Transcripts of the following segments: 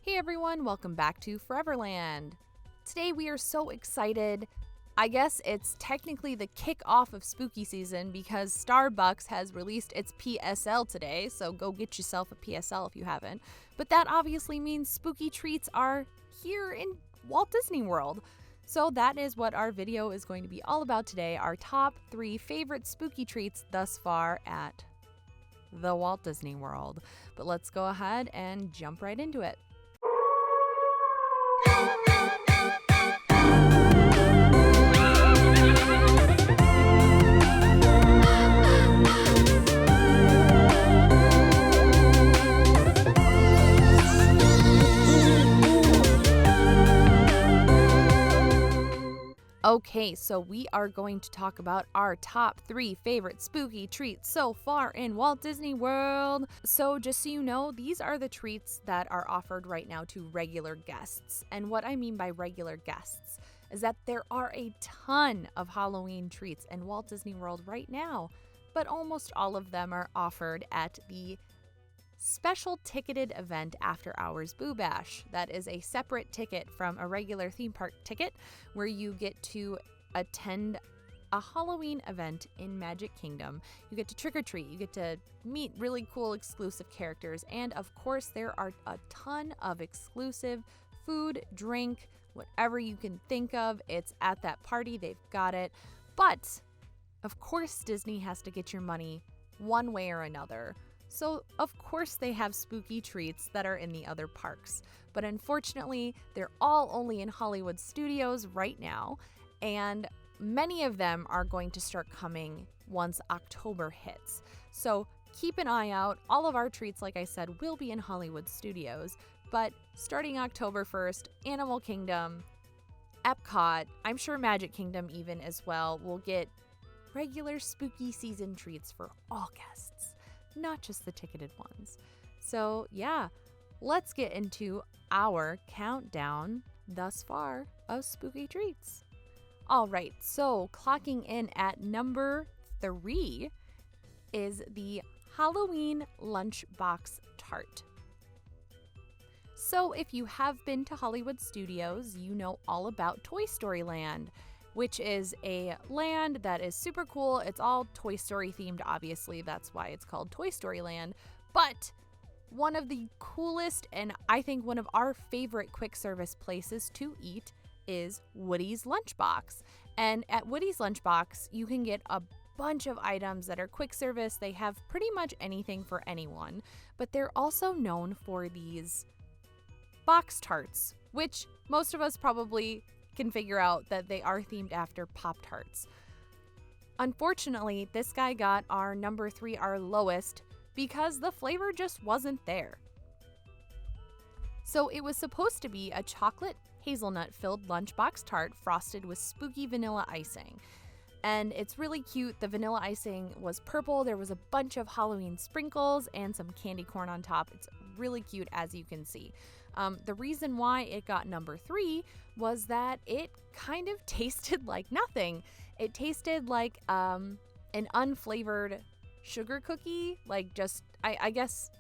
Hey everyone, welcome back to Foreverland. Today we are so excited. I guess it's technically the kickoff of spooky season because Starbucks has released its PSL today, so go get yourself a PSL if you haven't. But that obviously means spooky treats are here in Walt Disney World. So that is what our video is going to be all about today, our top 3 favorite spooky treats thus far at the Walt Disney World. But let's go ahead and jump right into it. Okay, so we are going to talk about our top 3 favorite spooky treats so far in Walt Disney World. So just so you know, these are the treats that are offered right now to regular guests. And what I mean by regular guests is that there are a ton of Halloween treats in Walt Disney World right now, but almost all of them are offered at the special ticketed event After Hours Boo Bash. That is a separate ticket from a regular theme park ticket where you get to attend a Halloween event in Magic Kingdom. You get to trick or treat, you get to meet really cool exclusive characters, and of course there are a ton of exclusive food, drink, whatever you can think of. It's at that party, they've got it. But of course Disney has to get your money one way or another. So, of course, they have spooky treats that are in the other parks. But unfortunately, they're all only in Hollywood Studios right now, and many of them are going to start coming once October hits. So, keep an eye out. All of our treats, like I said, will be in Hollywood Studios, but starting October 1st, Animal Kingdom, Epcot, I'm sure Magic Kingdom even as well, will get regular spooky season treats for all guests, not just the ticketed ones. So yeah, let's get into our countdown thus far of spooky treats. All right, so clocking in at number 3 is the Halloween lunchbox tart. So if you have been to Hollywood Studios, you know all about Toy Story Land, which is a land that is super cool. It's all Toy Story themed, obviously. That's why it's called Toy Story Land. But one of the coolest and I think one of our favorite quick service places to eat is Woody's Lunchbox. And at Woody's Lunchbox, you can get a bunch of items that are quick service. They have pretty much anything for anyone, but they're also known for these box tarts, which most of us probably can figure out that they are themed after Pop-Tarts. Unfortunately, this guy got our number 3, our lowest, because the flavor just wasn't there. So it was supposed to be a chocolate hazelnut filled lunchbox tart frosted with spooky vanilla icing. And it's really cute. The vanilla icing was purple. There was a bunch of Halloween sprinkles and some candy corn on top. It's really cute, as you can see. The reason why it got number 3 was that it kind of tasted like nothing. It tasted like an unflavored sugar cookie, like just, I guess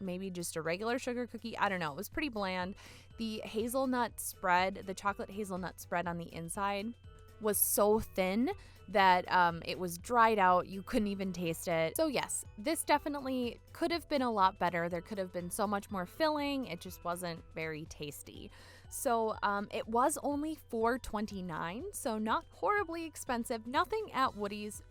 maybe just a regular sugar cookie. I don't know. It was pretty bland. The hazelnut spread, the chocolate hazelnut spread on the inside was so thin that it was dried out. You couldn't even taste it. So yes, this definitely could have been a lot better. There could have been so much more filling. It just wasn't very tasty. So it was only $4.29, so not horribly expensive. Nothing at Woody's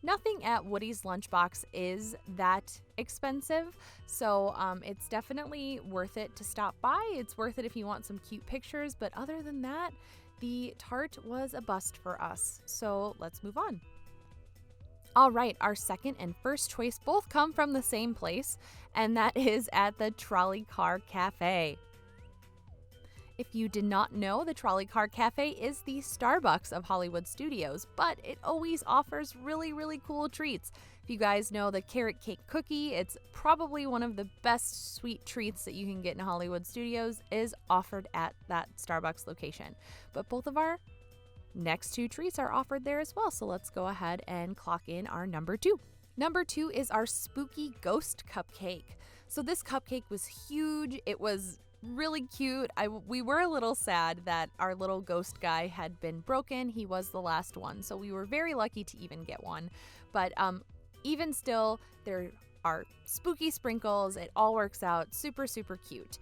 Nothing at Woody's Lunchbox is that expensive, so it's definitely worth it to stop by. It's worth it if you want some cute pictures, but other than that, the tart was a bust for us, so let's move on. All right, our second and first choice both come from the same place, and that is at the Trolley Car Cafe. If you did not know, the Trolley Car Cafe is the Starbucks of Hollywood Studios, but it always offers really, really cool treats. If you guys know the carrot cake cookie, it's probably one of the best sweet treats that you can get in Hollywood Studios, is offered at that Starbucks location. But both of our next 2 treats are offered there as well, so let's go ahead and clock in our number 2. Number 2 is our spooky ghost cupcake. So this cupcake was huge. It was really cute. We were a little sad that our little ghost guy had been broken. He was the last one, so we were very lucky to even get one. But even still, there are spooky sprinkles. It all works out. Super, super cute.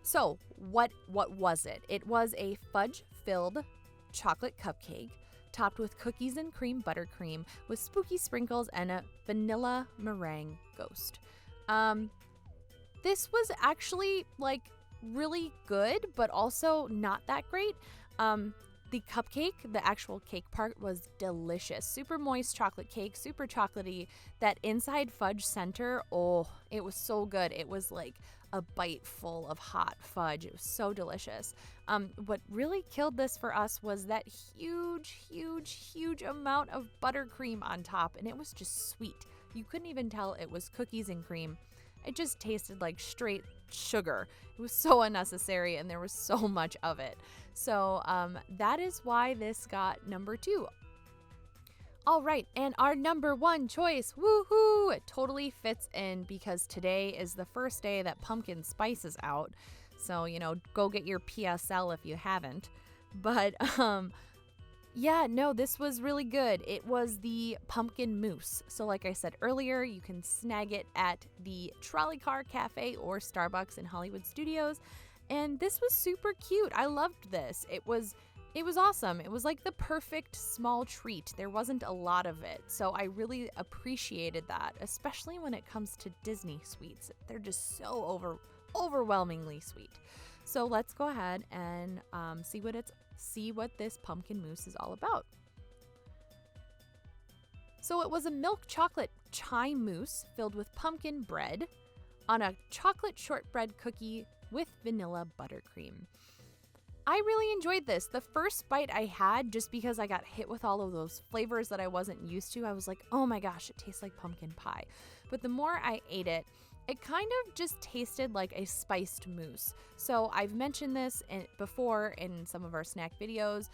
So what was it? It was a fudge-filled chocolate cupcake topped with cookies and cream buttercream with spooky sprinkles and a vanilla meringue ghost. This was actually like really good, but also not that great. The cupcake, the actual cake part, was delicious. Super moist chocolate cake, super chocolatey. That inside fudge center, oh, it was so good. It was like a bite full of hot fudge. It was so delicious. What really killed this for us was that huge amount of buttercream on top, and it was just sweet. You couldn't even tell it was cookies and cream. It just tasted like straight sugar. It was so unnecessary, and there was so much of it. So that is why this got number 2. All right, and our number 1 choice, woohoo! It totally fits in because today is the first day that pumpkin spice is out. So, go get your PSL if you haven't. But yeah, no, this was really good. It was the pumpkin mousse. So like I said earlier, you can snag it at the Trolley Car Cafe or Starbucks in Hollywood Studios. And this was super cute. I loved this. It was awesome. It was like the perfect small treat. There wasn't a lot of it. So I really appreciated that, especially when it comes to Disney sweets. They're just so overwhelmingly sweet. So let's go ahead and see what this pumpkin mousse is all about. So it was a milk chocolate chai mousse filled with pumpkin bread on a chocolate shortbread cookie with vanilla buttercream. I really enjoyed this. The first bite I had, just because I got hit with all of those flavors that I wasn't used to, I was like, oh my gosh, it tastes like pumpkin pie. But the more I ate it, it kind of just tasted like a spiced mousse. So I've mentioned this before in some of our snack videos.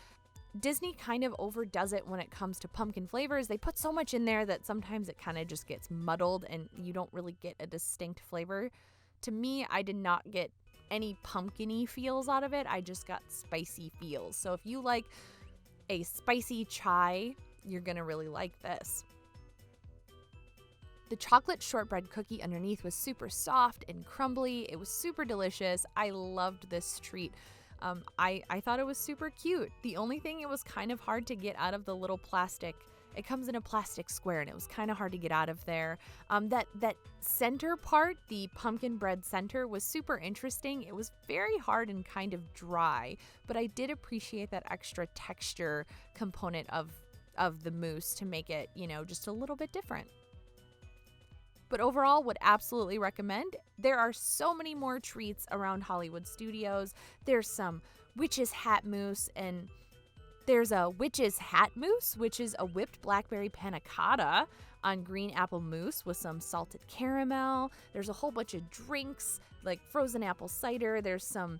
Disney kind of overdoes it when it comes to pumpkin flavors. They put so much in there that sometimes it kind of just gets muddled and you don't really get a distinct flavor. To me, I did not get any pumpkin-y feels out of it. I just got spicy feels. So if you like a spicy chai, you're gonna really like this. The chocolate shortbread cookie underneath was super soft and crumbly. It was super delicious. I loved this treat. I thought it was super cute. The only thing, it was kind of hard to get out of the little plastic. It comes in a plastic square, and it was kind of hard to get out of there. That center part, the pumpkin bread center, was super interesting. It was very hard and kind of dry, but I did appreciate that extra texture component of the mousse to make it, just a little bit different. But overall, would absolutely recommend. There are so many more treats around Hollywood Studios. There's some witch's hat mousse, and there's a witch's hat mousse, which is a whipped blackberry panna cotta on green apple mousse with some salted caramel. There's a whole bunch of drinks like frozen apple cider. There's some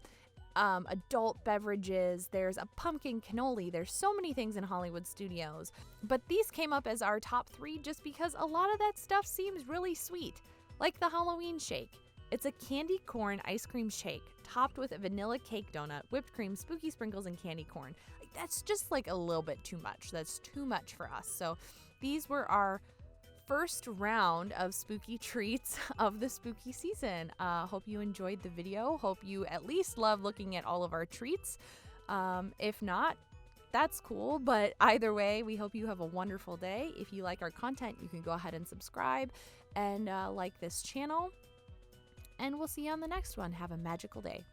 adult beverages. There's a pumpkin cannoli. There's so many things in Hollywood Studios. But these came up as our top 3 just because a lot of that stuff seems really sweet, like the Halloween shake. It's a candy corn ice cream shake topped with a vanilla cake donut, whipped cream, spooky sprinkles, and candy corn. That's just like a little bit too much. That's too much for us. So these were our first round of spooky treats of the spooky season. Hope you enjoyed the video. Hope you at least love looking at all of our treats. If not, that's cool. But either way, we hope you have a wonderful day. If you like our content, you can go ahead and subscribe and like this channel. And we'll see you on the next one. Have a magical day.